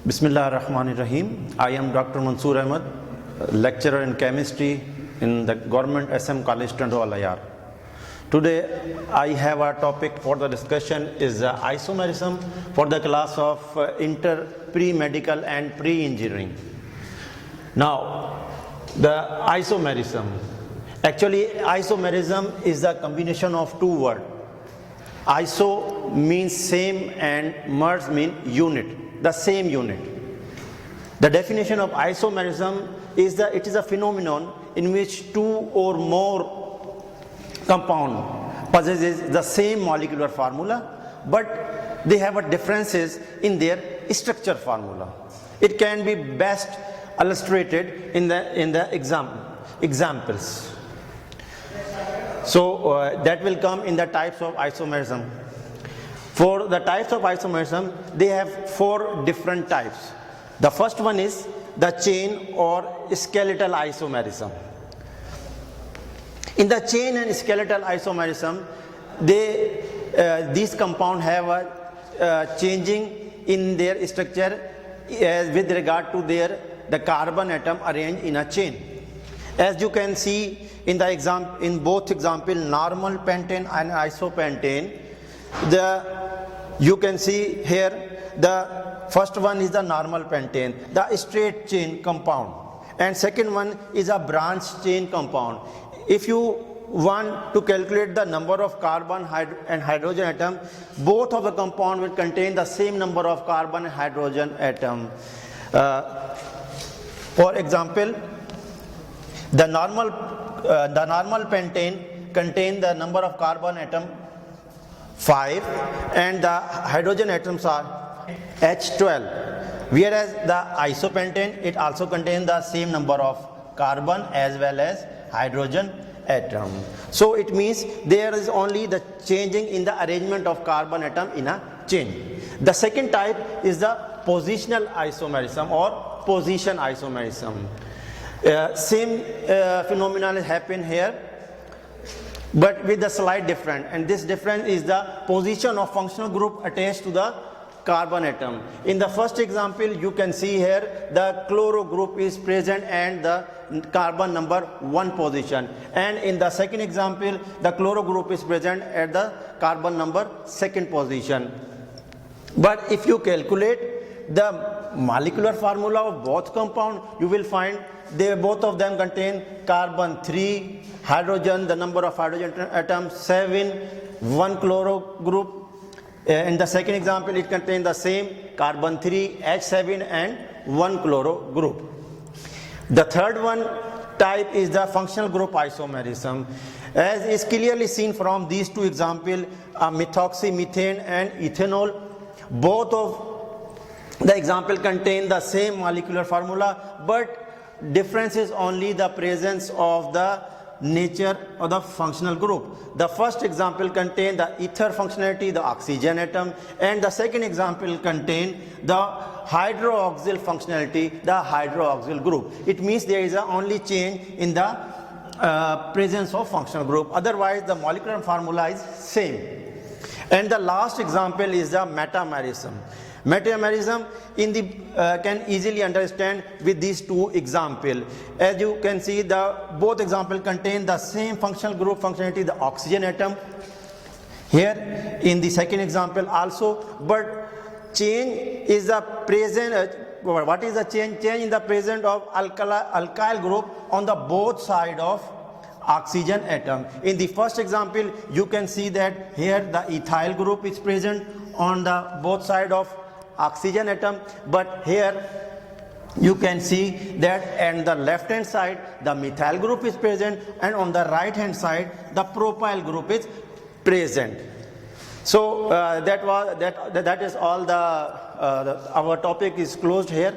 Bismillah ar-Rahman ar-Rahim. I am Dr. Mansoor Ahmed, lecturer in chemistry in the Government SM College, Tandwal. Today I have a topic for the discussion is isomerism for the class of pre-medical and pre-engineering. Now, the isomerism. Actually, isomerism is the combination of two words. Iso means same and mers means unit, the same unit. The definition of isomerism is that it is a phenomenon in which two or more compound possesses the same molecular formula, but they have a differences in their structure formula. It can be best illustrated in the examples. So that will come in the types of isomerism. For the types of isomerism, they have four different types. The first one is the chain or skeletal isomerism. In the chain and skeletal isomerism, these compounds have a changing in their structure with regard to the carbon atom arranged in a chain. As you can see in both examples, normal pentane and isopentane, you can see here the first one is the normal pentane, the straight chain compound, and second one is a branch chain compound. If you want to calculate the number of carbon and hydrogen atom, both of the compound will contain the same number of carbon and hydrogen atom. For example, the normal pentane contain the number of carbon atom 5 and the hydrogen atoms are H12, whereas the isopentane, it also contains the same number of carbon as well as hydrogen atom. So it means there is only the changing in the arrangement of carbon atom in a chain. The second type is the positional isomerism or position isomerism. Same phenomenon happen here, but with a slight difference, and this difference is the position of functional group attached to the carbon atom. In the first example, you can see here the chloro group is present and the carbon number 1 position, and in the second example the chloro group is present at the carbon number 2nd position. But if you calculate the molecular formula of both compound, you will find both of them contain carbon 3, hydrogen, the number of hydrogen atoms 7, 1 chloro group. In the second example, it contains the same carbon 3, H7 and 1 chloro group. The third one type is the functional group isomerism. As is clearly seen from these two examples, methoxy, methane and ethanol, both of the example contain the same molecular formula, but difference is only the presence of the nature of the functional group. The first example contain the ether functionality, the oxygen atom, and the second example contain the hydroxyl functionality, the hydroxyl group. It means there is only change in the presence of functional group. Otherwise, the molecular formula is same. And the last example is the metamerism. Metamerism can easily understand with these two examples. As you can see, both examples contain the same functional group functionality, the oxygen atom. Here in the second example also, but change is the present. What is the change? Change in the presence of alkyl group on the both side of oxygen atom. In the first example, you can see that here the ethyl group is present on the both side of oxygen atom, but here you can see that on the left hand side the methyl group is present, and on the right hand side the propyl group is present. So that is all. Our topic is closed here.